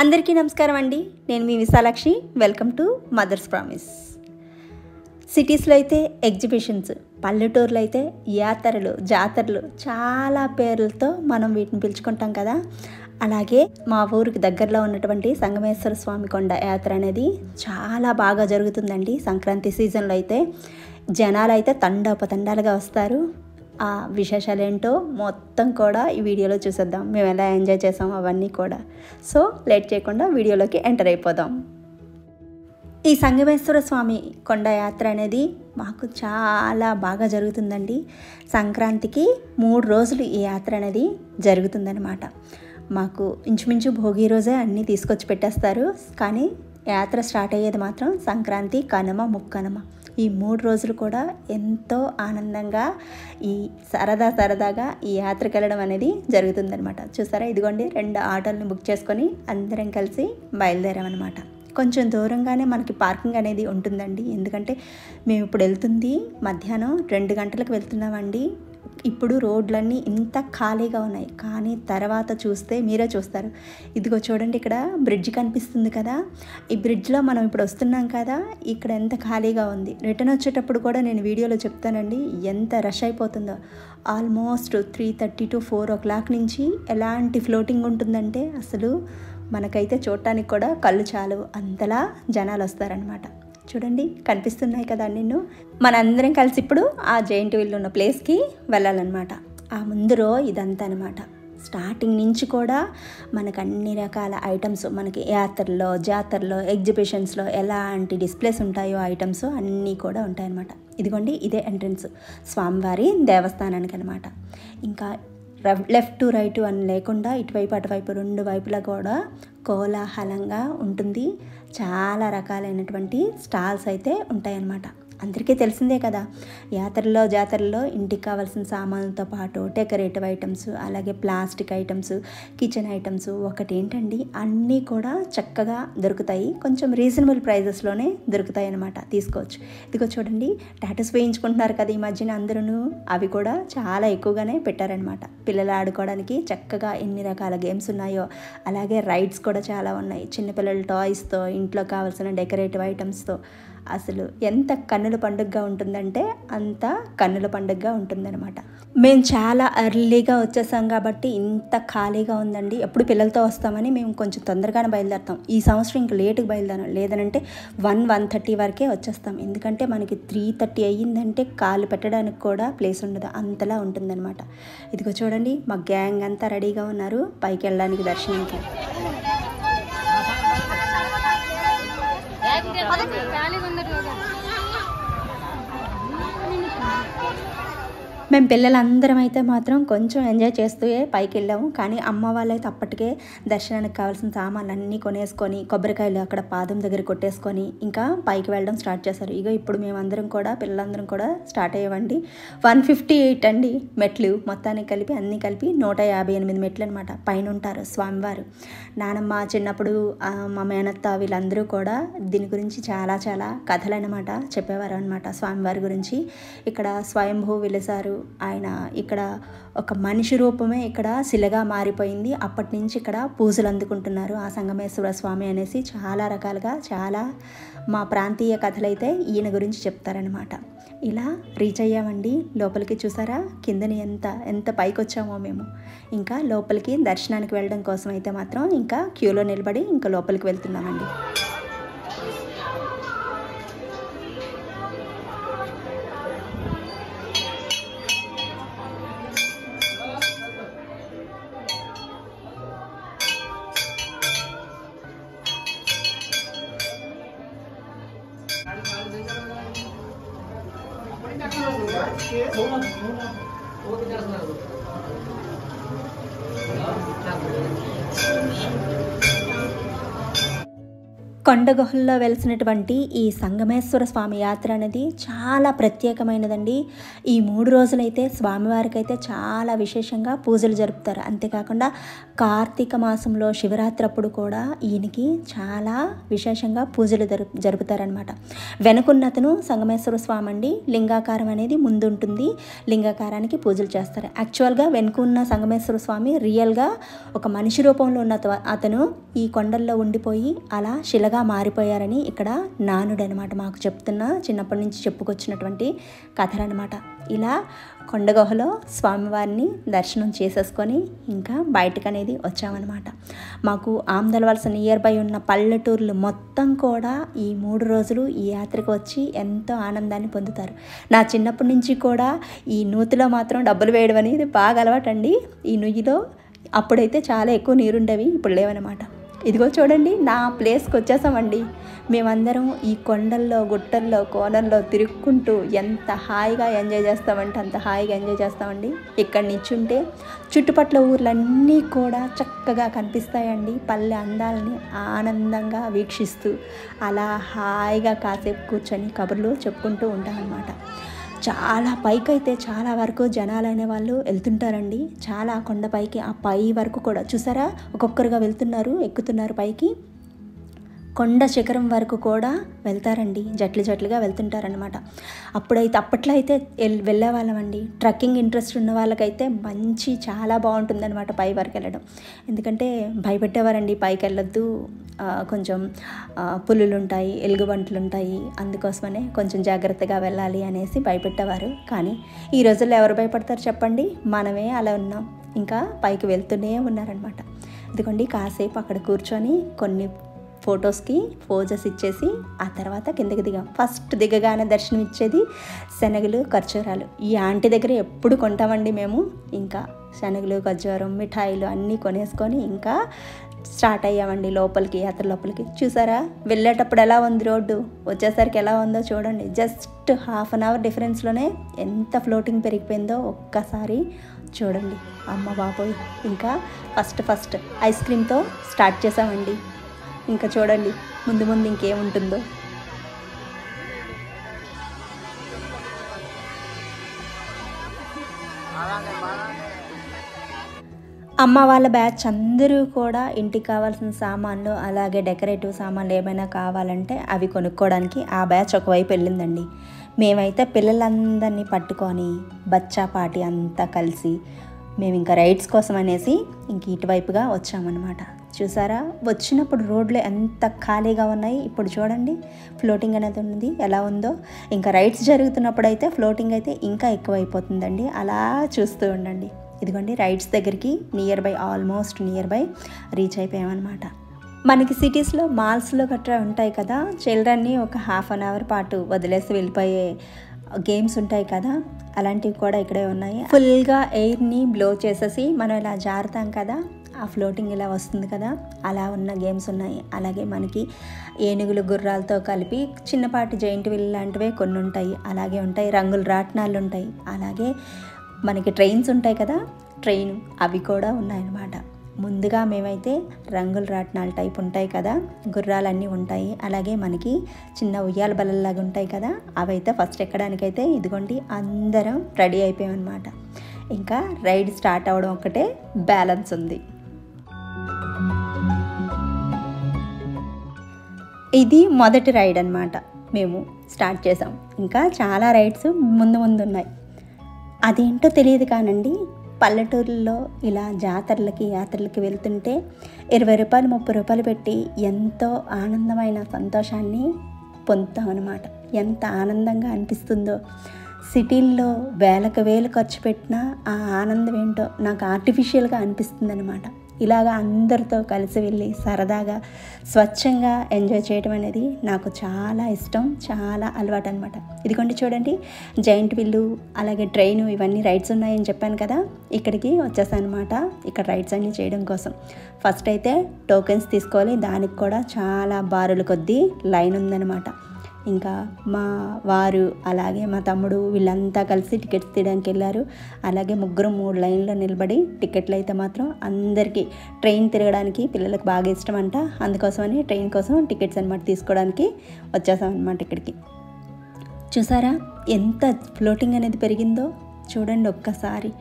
అందరికీ నమస్కారం అండి. నేను మీ Vishalakshi. Welcome to Mother's Promise. సిటీస్లో అయితే ఎగ్జిబిషన్స్, పల్లెటూరులో అయితే యాత్రలు, జాతరలు, చాలా పేర్లతో మనం వీటిని పిలుచుకుంటాం కదా. అలాగే మా ఊరికి దగ్గరలో ఉన్నటువంటి సంగమేశ్వర స్వామి కొండ యాత్ర అనేది చాలా బాగా జరుగుతుందండి. సంక్రాంతి సీజన్లో అయితే జనాలు అయితే తండోపతండాలుగా వస్తారు. ఆ విశేషాలు ఏంటో మొత్తం కూడా ఈ వీడియోలో చూసేద్దాం. మేము ఎలా ఎంజాయ్ చేసాం అవన్నీ కూడా. సో లేట్ చేయకుండా వీడియోలోకి ఎంటర్ అయిపోదాం. ఈ సంగమేశ్వర స్వామి కొండ యాత్ర అనేది మాకు చాలా బాగా జరుగుతుందండి. సంక్రాంతికి 3 రోజులు ఈ యాత్ర అనేది జరుగుతుందన్నమాట. మాకు ఇంచుమించు భోగి రోజే అన్నీ తీసుకొచ్చి పెట్టేస్తారు. కానీ యాత్ర స్టార్ట్ అయ్యేది మాత్రం సంక్రాంతి, కనుమ, ముక్కనుమ. ఈ 3 రోజులు కూడా ఎంతో ఆనందంగా ఈ సరదాగా ఈ యాత్రకు వెళ్ళడం అనేది జరుగుతుందనమాట. చూసారా, ఇదిగోండి 2 ఆటోలను బుక్ చేసుకొని అందరం కలిసి బయలుదేరామన్నమాట. కొంచెం దూరంగానే మనకి పార్కింగ్ అనేది ఉంటుందండి. ఎందుకంటే మేము ఇప్పుడు వెళ్తుంది మధ్యాహ్నం 2 గంటలకు వెళ్తున్నామండి. ఇప్పుడు రోడ్లన్నీ ఇంత ఖాళీగా ఉన్నాయి. కానీ తర్వాత చూస్తే మీరే చూస్తారు. ఇదిగో చూడండి, ఇక్కడ బ్రిడ్జ్ కనిపిస్తుంది కదా. ఈ బ్రిడ్జ్లో మనం ఇప్పుడు వస్తున్నాం కదా, ఇక్కడ ఎంత ఖాళీగా ఉంది. రిటర్న్ వచ్చేటప్పుడు కూడా నేను వీడియోలో చెప్తానండి ఎంత రష్ అయిపోతుందో. ఆల్మోస్ట్ 3:30 to 4 o'clock నుంచి ఎలాంటి ఫ్లోటింగ్ ఉంటుందంటే అసలు మనకైతే చూడటానికి కూడా కళ్ళు చాలు అంతలా జనాలు వస్తారనమాట. చూడండి, కనిపిస్తున్నాయి కదా నిన్ను. మనందరం కలిసి ఇప్పుడు ఆ జైంట్ వీల్ ఉన్న ప్లేస్కి వెళ్ళాలన్నమాట. ఆ ముందు రో ఇదంతా అనమాట. స్టార్టింగ్ నుంచి కూడా మనకు అన్ని రకాల ఐటమ్స్, మనకి యాత్రల్లో, జాతరలో, ఎగ్జిబిషన్స్లో ఎలాంటి డిస్ప్లేస్ ఉంటాయో ఐటమ్స్ అన్నీ కూడా ఉంటాయన్నమాట. ఇదిగోండి, ఇదే ఎంట్రన్స్ స్వామివారి దేవస్థానానికి అనమాట. ఇంకా లెఫ్ట్ రైట్ అని లేకుండా ఇటువైపు అటువైపు 2 వైపులా కూడా కోలాహలంగా ఉంటుంది. చాలా రకాలైనటువంటి స్టాల్స్ అయితే ఉంటాయన్నమాట. అందరికీ తెలిసిందే కదా, యాత్రల్లో, జాతరల్లో ఇంటికి కావాల్సిన సామాన్లతో పాటు డెకరేటివ్ ఐటమ్స్, అలాగే ప్లాస్టిక్ ఐటమ్స్, కిచెన్ ఐటమ్స్, ఒకటి ఏంటండి అన్నీ కూడా చక్కగా దొరుకుతాయి. కొంచెం రీజనబుల్ ప్రైజెస్లోనే దొరుకుతాయి అన్నమాట. తీసుకోవచ్చు. ఇదిగో చూడండి, టాటూస్ వేయించుకుంటున్నారు కదా ఈ మధ్యన అందరూ. అవి కూడా చాలా ఎక్కువగానే పెట్టారనమాట. పిల్లలు ఆడుకోవడానికి చక్కగా ఎన్ని రకాల గేమ్స్ ఉన్నాయో, అలాగే రైడ్స్ కూడా చాలా ఉన్నాయి. చిన్నపిల్లల టాయ్స్తో, ఇంట్లో కావాల్సిన డెకరేటివ్ ఐటమ్స్తో అసలు ఎంత కన్నుల పండుగగా ఉంటుందంటే అంత కన్నుల పండుగగా ఉంటుందన్నమాట. మేము చాలా ఎర్లీగా వచ్చేసాం కాబట్టి ఇంత ఖాళీగా ఉందండి. ఎప్పుడు పిల్లలతో వస్తామని మేము కొంచెం తొందరగానే బయలుదేరుతాం. ఈ సంవత్సరం ఇంకా లేటుగా బయలుదేరాం. లేదనంటే 1:30 వరకే వచ్చేస్తాం. ఎందుకంటే మనకి 3:30 అయ్యిందంటే కాలు పెట్టడానికి కూడా ప్లేస్ ఉండదు, అంతలా ఉంటుందన్నమాట. ఇదిగో చూడండి, మా గ్యాంగ్ అంతా రెడీగా ఉన్నారు పైకి వెళ్ళడానికి, దర్శనానికి. మేము పిల్లలందరం అయితే మాత్రం కొంచెం ఎంజాయ్ చేస్తూ పైకి వెళ్ళాము. కానీ అమ్మ వాళ్ళైతే అప్పటికే దర్శనానికి కావాల్సిన సామాన్లు అన్నీ కొనేసుకొని, కొబ్బరికాయలు అక్కడ పాదం దగ్గర కొట్టేసుకొని ఇంకా పైకి వెళ్ళడం స్టార్ట్ చేశారు. ఇగో ఇప్పుడు మేమందరం కూడా, పిల్లలందరం కూడా స్టార్ట్ అయ్యామండి. 158 అండి మెట్లు, మొత్తానికి కలిపి అన్నీ కలిపి 158 మెట్లు అనమాట. పైన ఉంటారు స్వామివారు. నానమ్మ చిన్నప్పుడు మా మేనత్త వీళ్ళందరూ కూడా దీని గురించి చాలా కథలు అనమాట చెప్పేవారు అనమాట. స్వామివారి గురించి ఇక్కడ స్వయంభూ వెలిసారు ఆయన. ఇక్కడ ఒక మనిషి రూపమే ఇక్కడ శిలగా మారిపోయింది. అప్పటి నుంచి ఇక్కడ పూజలు అందుకుంటున్నారు ఆ సంగమేశ్వర స్వామి అనేసి చాలా రకాలుగా చాలా మా ప్రాంతీయ కథలైతే ఈయన గురించి చెప్తారనమాట. ఇలా రీచ్ అయ్యామండి లోపలికి. చూసారా కిందని ఎంత పైకి వచ్చామో మేము. ఇంకా లోపలికి దర్శనానికి వెళ్ళడం కోసం అయితే మాత్రం ఇంకా క్యూలో నిలబడి ఇంకా లోపలికి వెళ్తున్నామండి. కొండగుహల్లో వెలిసినటువంటి ఈ సంగమేశ్వర స్వామి యాత్ర అనేది చాలా ప్రత్యేకమైనదండి. ఈ 3 రోజులైతే స్వామివారికి అయితే చాలా విశేషంగా పూజలు జరుపుతారు. అంతేకాకుండా కార్తీక మాసంలో శివరాత్రి అప్పుడు కూడా ఈయనకి చాలా విశేషంగా పూజలు జరుపుతారనమాట. వెనుకున్నతను సంగమేశ్వర స్వామి అండి. లింగాకారం అనేది ముందుంటుంది. లింగాకారానికి పూజలు చేస్తారు. యాక్చువల్గా వెనుకున్న సంగమేశ్వర స్వామి రియల్గా ఒక మనిషి రూపంలో ఉన్న అతను ఈ కొండల్లో ఉండిపోయి అలా శిలగా మారిపోయారని ఇక్కడ నానుడు అనమాట. మాకు చెప్తున్న చిన్నప్పటి నుంచి చెప్పుకొచ్చినటువంటి కథలు అనమాట. ఇలా కొండగుహలో స్వామివారిని దర్శనం చేసేసుకొని ఇంకా బయటకు అనేది వచ్చామన్నమాట. మాకు ఆమ్దలవలస నియర్ బై ఉన్న పల్లెటూర్లు మొత్తం కూడా ఈ 3 రోజులు ఈ యాత్రకు వచ్చి ఎంతో ఆనందాన్ని పొందుతారు. నా చిన్నప్పటి నుంచి కూడా ఈ నూతిలో మాత్రం డబ్బులు వేయడం అనేది బాగా అలవాటండి. ఈ నుయ్యిలో అప్పుడైతే చాలా ఎక్కువ నీరుండేవి, ఇప్పుడు లేవన్నమాట. ఇదిగో చూడండి, నా ప్లేస్కి వచ్చేసామండి. మేమందరం ఈ కొండల్లో గుట్టల్లో కోనల్లో తిరుక్కుంటూ ఎంత హాయిగా ఎంజాయ్ చేస్తామంటే అంత హాయిగా ఎంజాయ్ చేస్తామండి. ఇక్కడ నిల్చుంటే చుట్టుపక్కల ఊర్లన్నీ కూడా చక్కగా కనిపిస్తాయండి. పల్లె అందాలని ఆనందంగా వీక్షిస్తూ అలా హాయిగా కాసేపు కూర్చొని కబుర్లు చెప్పుకుంటూ ఉంటామన్నమాట. చాలా పైకైతే చాలా వరకు జనాలు అనే వాళ్ళు వెళ్తుంటారండి. చాలా కొండపైకి ఆ పై వరకు కూడా చూసారా, ఒక్కొక్కరుగా వెళ్తున్నారు, ఎక్కుతున్నారు పైకి. కొండ శిఖరం వరకు కూడా వెళ్తారండి, జట్లుగా వెళ్తుంటారనమాట. అప్పట్లో అయితే వెళ్ళేవాళ్ళమండి. ట్రెక్కింగ్ ఇంట్రెస్ట్ ఉన్న వాళ్ళకైతే చాలా బాగుంటుందన్నమాట పై వరకు వెళ్ళడం. ఎందుకంటే భయపెట్టేవారండి, పైకి వెళ్ళొద్దు, కొంచెం పులులు ఉంటాయి, ఎలుగుబంట్లు ఉంటాయి, అందుకోసమనే కొంచెం జాగ్రత్తగా వెళ్ళాలి అనేసి భయపెట్టేవారు. కానీ ఈ రోజుల్లో ఎవరు భయపడతారు చెప్పండి? మనమే అలా ఉన్నాం, ఇంకా పైకి వెళ్తూనే ఉన్నారనమాట. ఇదిగోండి, కాసేపు అక్కడ కూర్చొని కొన్ని ఫొటోస్కి పోజెస్ ఇచ్చేసి ఆ తర్వాత కిందకి దిగాం. ఫస్ట్ దిగగానే దర్శనం ఇచ్చేది శనగలు, ఖర్జూరాలు. ఈ ఆంటీ దగ్గర ఎప్పుడు కొంటామండి మేము. ఇంకా శనగలు, ఖర్జూరం, మిఠాయిలు అన్నీ కొనేసుకొని ఇంకా స్టార్ట్ అయ్యామండి లోపలికి, యాత్ర లోపలికి. చూసారా వెళ్ళేటప్పుడు ఎలా ఉంది రోడ్డు, వచ్చేసరికి ఎలా ఉందో చూడండి. జస్ట్ ½ అన్ అవర్ డిఫరెన్స్లోనే ఎంత ఫ్లోటింగ్ పెరిగిపోయిందో ఒక్కసారి చూడండి. అమ్మ బాబోయ్. ఇంకా ఫస్ట్ ఐస్ క్రీమ్తో స్టార్ట్ చేసామండి. ఇంకా చూడండి ముందు ఇంకేముంటుందో. అమ్మ వాళ్ళ బ్యాచ్ అందరూ కూడా ఇంటికి కావాల్సిన సామాన్లు అలాగే డెకరేటివ్ సామాన్లు ఏమైనా కావాలంటే అవి కొనుక్కోవడానికి ఆ బ్యాచ్ ఒకవైపు వెళ్ళిందండి. మేమైతే పిల్లలందరినీ పట్టుకొని బచ్చా పార్టీ అంతా కలిసి మేము ఇంకా రైడ్స్ కోసం అనేసి ఇంక ఇటువైపుగా వచ్చామన్నమాట. చూసారా, వచ్చినప్పుడు రోడ్లు ఎంత ఖాళీగా ఉన్నాయి, ఇప్పుడు చూడండి ఫ్లోటింగ్ అనేది ఉంది ఎలా ఉందో. ఇంకా రైడ్స్ జరుగుతున్నప్పుడు అయితే ఫ్లోటింగ్ అయితే ఇంకా ఎక్కువైపోతుందండి. అలా చూస్తూ ఉండండి. ఇదిగోండి రైడ్స్ దగ్గరికి ఆల్మోస్ట్ నియర్ బై రీచ్ అయిపోయామన్నమాట. మనకి సిటీస్లో మాల్స్లో గట్రా ఉంటాయి కదా, చిల్డ్రన్ని ఒక ½ అన్ అవర్ పాటు వదిలేసి వెళ్ళిపోయే గేమ్స్ ఉంటాయి కదా, అలాంటివి కూడా ఇక్కడే ఉన్నాయి. ఫుల్గా ఎయిర్ని బ్లో చేసేసి మనం ఇలా జారుతాం కదా, ఆ ఫ్లోటింగ్ ఇలా వస్తుంది కదా, అలా ఉన్న గేమ్స్ ఉన్నాయి. అలాగే మనకి ఏనుగులు, గుర్రాలతో కలిపి చిన్నపాటి జైంట్ వీల్ లాంటివే కొన్ని ఉంటాయి. అలాగే ఉంటాయి రంగుల రాట్నాలు ఉంటాయి. అలాగే మనకి ట్రైన్స్ ఉంటాయి కదా, అవి కూడా ఉన్నాయన్నమాట. ముందుగా మేమైతే రంగుల రాట్నాలు టైప్ ఉంటాయి కదా, గుర్రాలన్నీ ఉంటాయి. అలాగే మనకి చిన్న ఉయ్యాల బల్లలాగా ఉంటాయి కదా, అవైతే ఫస్ట్ ఎక్కడానికైతే ఇదిగోండి అందరం రెడీ అయిపోయామన్నమాట. ఇంకా రైడ్ స్టార్ట్ అవ్వడం ఒక్కటే బ్యాలెన్స్ ఉంది. ఇది మొదటి రైడ్ అన్నమాట. మేము స్టార్ట్ చేసాం. ఇంకా చాలా రైడ్స్ ముందు ఉన్నాయి. అదేంటో తెలియదు కానండి, పల్లెటూరులో ఇలా యాత్రలకి వెళ్తుంటే 20 రూపాయలు 30 రూపాయలు పెట్టి ఎంతో ఆనందమైన సంతోషాన్ని పొందుతామన్నమాట. ఎంత ఆనందంగా అనిపిస్తుందో. సిటీల్లో వేలకు వేలు ఖర్చు పెట్టినా ఆ ఆనందం ఏంటో నాకు ఆర్టిఫిషియల్గా అనిపిస్తుంది అనమాట. ఇలాగా అందరితో కలిసి వెళ్ళి సరదాగా స్వచ్ఛంగా ఎంజాయ్ చేయడం అనేది నాకు చాలా ఇష్టం, చాలా అలవాటు అనమాట. ఇదిగోండి చూడండి, జైంట్ వీల్లు అలాగే ట్రైను ఇవన్నీ రైడ్స్ ఉన్నాయని చెప్పాను కదా, ఇక్కడికి వచ్చేసాను అనమాట. ఇక్కడ రైడ్స్ అన్నీ చేయడం కోసం ఫస్ట్ అయితే టోకెన్స్ తీసుకోవాలి. దానికి కూడా చాలా బారుల కొద్దీ లైన్ ఉందన్నమాట. ఇంకా మా వారు అలాగే మా తమ్ముడు వీళ్ళంతా కలిసి టికెట్స్ తీయడానికి వెళ్ళారు. అలాగే ముగ్గురు 3 లైన్లో నిలబడి టికెట్లు అయితే మాత్రం అందరికీ ట్రైన్ తిరగడానికి పిల్లలకు బాగా ఇష్టం అంట. అందుకోసమని ట్రైన్ కోసం టికెట్స్ అనమాట తీసుకోవడానికి వచ్చేసాం అనమాట ఇక్కడికి. చూసారా ఎంత ఫ్లోటింగ్ అనేది పెరిగిందో చూడండి ఒక్కసారి.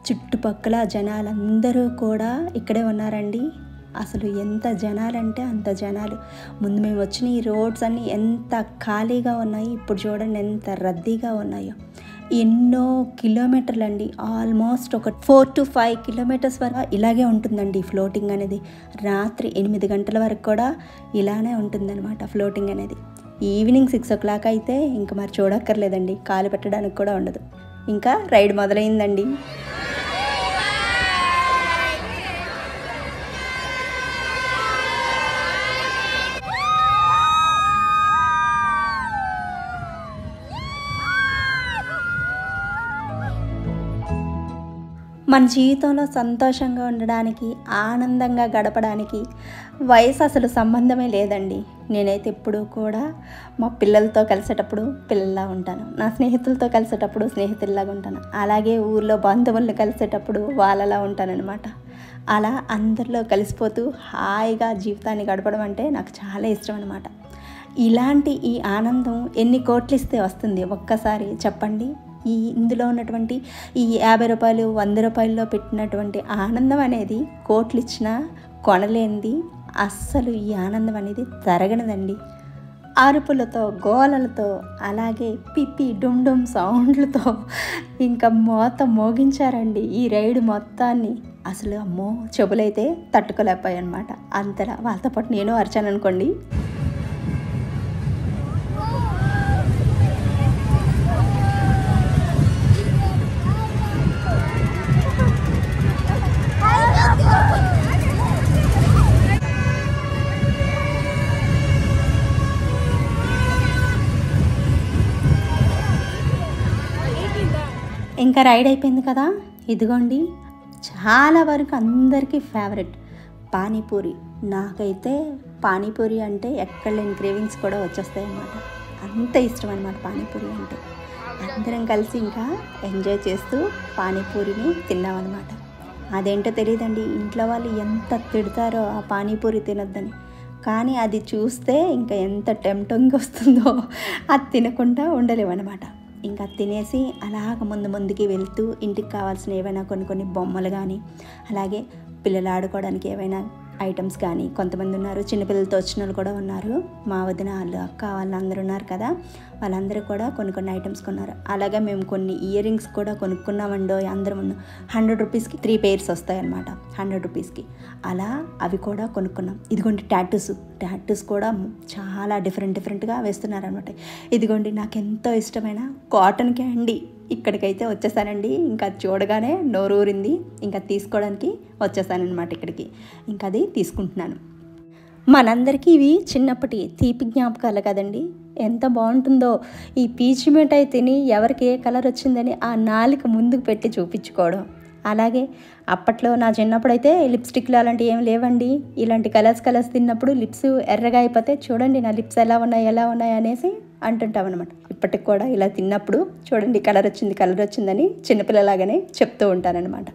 చుట్టుపక్కల జనాలందరూ కూడా ఇక్కడే ఉన్నారండి. అసలు ఎంత జనాలంటే అంత జనాలు. ముందు మేము వచ్చిన ఈ రోడ్స్ అన్నీ ఎంత ఖాళీగా ఉన్నాయి, ఇప్పుడు చూడండి ఎంత రద్దీగా ఉన్నాయో. ఎన్నో కిలోమీటర్లు అండి, ఆల్మోస్ట్ ఒక 4 to 5 కిలోమీటర్స్ వరకు ఇలాగే ఉంటుందండి ఫ్లోటింగ్ అనేది. రాత్రి 8 గంటల వరకు కూడా ఇలానే ఉంటుందన్నమాట ఫ్లోటింగ్ అనేది. ఈవినింగ్ 6 o'clock అయితే ఇంకా మరి చూడక్కర్లేదండి, కాలు పెట్టడానికి కూడా ఉండదు. ఇంకా రైడ్ మొదలైందండి. మన జీవితంలో సంతోషంగా ఉండడానికి, ఆనందంగా గడపడానికి వయసు అసలు సంబంధమే లేదండి. నేనైతే ఎప్పుడూ కూడా మా పిల్లలతో కలిసేటప్పుడు పిల్లల్లా ఉంటాను, నా స్నేహితులతో కలిసేటప్పుడు స్నేహితుల్లాగా ఉంటాను, అలాగే ఊర్లో బంధువులను కలిసేటప్పుడు వాళ్ళలా ఉంటానన్నమాట. అలా అందరిలో కలిసిపోతూ హాయిగా జీవితాన్ని గడపడం అంటే నాకు చాలా ఇష్టం అన్నమాట. ఇలాంటి ఈ ఆనందం ఎన్ని కోట్లు ఇస్తే వస్తుంది ఒక్కసారి చెప్పండి. ఇందులో ఉన్నటువంటి ఈ 50 రూపాయలు 100 రూపాయల్లో పెట్టినటువంటి ఆనందం అనేది కోట్లు ఇచ్చినా కొనలేనిది. అస్సలు ఈ ఆనందం అనేది తరగనిదండి. అరుపులతో, గోలలతో, అలాగే పిప్పి డుమ్ సౌండ్లతో ఇంకా మోగించారండి ఈ రైడ్ మొత్తాన్ని. అసలు అమ్మో చెవులైతే తట్టుకోలేకపోయాయి అనమాట. అంతలా వాళ్ళతో పాటు నేను అరిచాను అనుకోండి. ఇంకా రైడ్ అయిపోయింది కదా, ఇదిగోండి చాలా వరకు అందరికీ ఫేవరెట్ పానీపూరి. నాకైతే పానీపూరి అంటే ఎక్కడ లేని క్రేవింగ్స్ కూడా వచ్చేస్తాయి అన్నమాట. అంత ఇష్టం అన్నమాట పానీపూరి అంటే. అందరం కలిసి ఇంకా ఎంజాయ్ చేస్తూ పానీపూరిని తిన్నామన్నమాట. అదేంటో తెలియదండి, ఇంట్లో వాళ్ళు ఎంత తిడతారో ఆ పానీపూరి తినొద్దని, కానీ అది చూస్తే ఇంకా ఎంత టెంప్టింగ్ వస్తుందో అది తినకుండా ఉండలేమన్నమాట. ఇంకా తినేసి అలాగ ముందుకి వెళ్తూ ఇంటికి కావాల్సిన ఏవైనా కొన్ని బొమ్మలు కానీ, అలాగే పిల్లలు ఆడుకోవడానికి ఏవైనా ఐటమ్స్ కానీ, కొంతమంది ఉన్నారు చిన్నపిల్లలతో వచ్చిన వాళ్ళు కూడా ఉన్నారు. మా వదిన వాళ్ళు, అక్క వాళ్ళందరూ ఉన్నారు కదా, వాళ్ళందరూ కూడా కొన్ని ఐటమ్స్ కొన్నారు. అలాగే మేము కొన్ని ఇయర్ రింగ్స్ కూడా కొనుక్కున్నామండో. అందరం 100 రూపీస్కి 3 pairs వస్తాయన్నమాట, 100 రూపీస్కి. అలా అవి కూడా కొనుక్కున్నాం. ఇదిగోండి టాటూస్ కూడా చాలా డిఫరెంట్గా వేస్తున్నారనమాట. ఇదిగోండి నాకు ఎంతో ఇష్టమైన కాటన్ క్యాండీ ఇక్కడికైతే వచ్చేసానండి. ఇంకా చూడగానే నోరూరింది, ఇంకా తీసుకోవడానికి వచ్చేసానమాట ఇక్కడికి. ఇంకా అది తీసుకుంటున్నాను. మనందరికీ ఇవి చిన్నప్పటి తీపి జ్ఞాపకాలు కదండి. ఎంత బాగుంటుందో ఈ పీచు మిఠాయి తిని ఎవరికి ఏ కలర్ వచ్చిందని ఆ నాలుక ముందుకు పెట్టి చూపించుకోవడం. అలాగే అప్పట్లో నా చిన్నప్పుడైతే లిప్స్టిక్లు అలాంటివి ఏమి లేవండి. ఇలాంటి కలర్స్ తిన్నప్పుడు లిప్స్ ఎర్రగా అయిపోతే చూడండి నా లిప్స్ ఎలా ఉన్నాయి అనేసి అంటుంటాం అనమాట. ఇప్పటికి కూడా ఇలా తిన్నప్పుడు చూడండి కలర్ వచ్చిందని చిన్నపిల్లలాగానే చెప్తూ ఉంటానన్నమాట.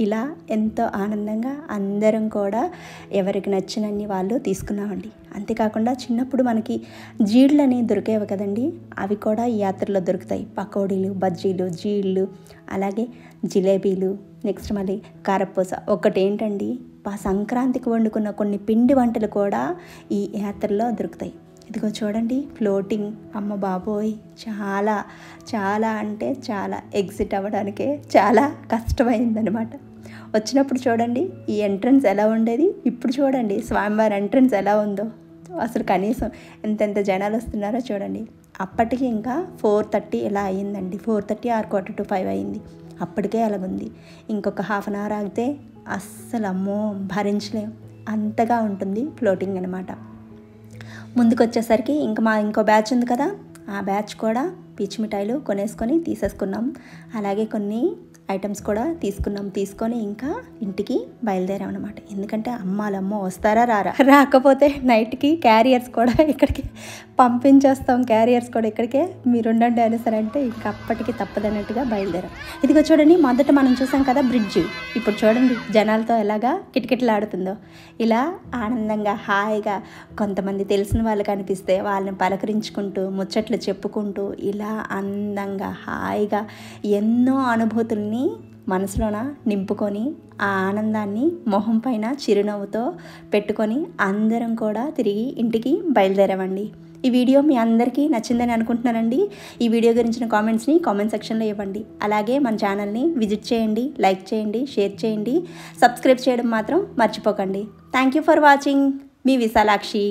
ఇలా ఎంతో ఆనందంగా అందరం కూడా ఎవరికి నచ్చినన్ని వాళ్ళు తీసుకున్నామండి. అంతేకాకుండా చిన్నప్పుడు మనకి జీళ్ళని దొరికేవి కదండి, అవి కూడా ఈ యాత్రలో దొరుకుతాయి. పకోడీలు, బజ్జీలు, జీళ్ళు, అలాగే జిలేబీలు, నెక్స్ట్ మళ్ళీ కారపూస. ఒకటేంటండి, సంక్రాంతికి వండుకున్న కొన్ని పిండి వంటలు కూడా ఈ యాత్రలో దొరుకుతాయి. ఇదిగో చూడండి ఫ్లోటింగ్, అమ్మ బాబోయ్ చాలా అంటే చాలా ఎగ్జిట్ అవ్వడానికే చాలా కష్టమైందనమాట. వచ్చినప్పుడు చూడండి ఈ ఎంట్రన్స్ ఎలా ఉండేది, ఇప్పుడు చూడండి స్వామివారి ఎంట్రన్స్ ఎలా ఉందో. అసలు కనీసం ఎంతెంత జనాలు వస్తున్నారో చూడండి. అప్పటికి ఇంకా 4:30 ఇలా అయ్యిందండి, 4:30 or 4:45 అయింది. అప్పటికే అలాగుంది. ఇంకొక హాఫ్ అన్ అవర్ ఆగితే అస్సలు అమ్మో భరించలేం, అంతగా ఉంటుంది ఫ్లోటింగ్ అనమాట. ముందుకు వచ్చేసరికి ఇంకో బ్యాచ్ ఉంది కదా, ఆ బ్యాచ్ కూడా పీచు మిఠాయిలు కొనేసుకొని తీసేసుకున్నాం. అలాగే కొన్ని ఐటమ్స్ కూడా తీసుకొని ఇంకా ఇంటికి బయలుదేరాం అనమాట. ఎందుకంటే అమ్మాలమ్మో వస్తారా రాకపోతే నైట్కి క్యారియర్స్ కూడా ఇక్కడికి పంపించేస్తాం క్యారియర్స్ కూడా ఇక్కడికే, మీరు ఉండండి అనేసారంటే ఇంకా అప్పటికి తప్పదన్నట్టుగా బయలుదేరాం. ఇదిగో చూడండి, మొదట మనం చూసాం కదా బ్రిడ్జ్, ఇప్పుడు చూడండి జనాలతో ఎలాగా కిటకిటలాడుతుందో. ఇలా ఆనందంగా హాయిగా కొంతమంది తెలిసిన వాళ్ళు కనిపిస్తే వాళ్ళని పలకరించుకుంటూ ముచ్చట్లు చెప్పుకుంటూ ఇలా అందంగా హాయిగా ఎన్నో అనుభూతుల్ని మనసులోన నింపుకొని ఆ ఆనందాన్ని మొహం పైన చిరునవ్వుతో పెట్టుకొని అందరం కూడా తిరిగి ఇంటికి బయలుదేరామండి. ఈ వీడియో మీ అందరికీ నచ్చిందని అనుకుంటున్నానండి. ఈ వీడియో గురించిన కామెంట్స్ని కామెంట్ సెక్షన్లో ఇవ్వండి. అలాగే మన ఛానల్ని విజిట్ చేయండి, లైక్ చేయండి, షేర్ చేయండి, సబ్స్క్రైబ్ చేయడం మాత్రం మర్చిపోకండి. Thank you for watching. మీ విశాలాక్షి.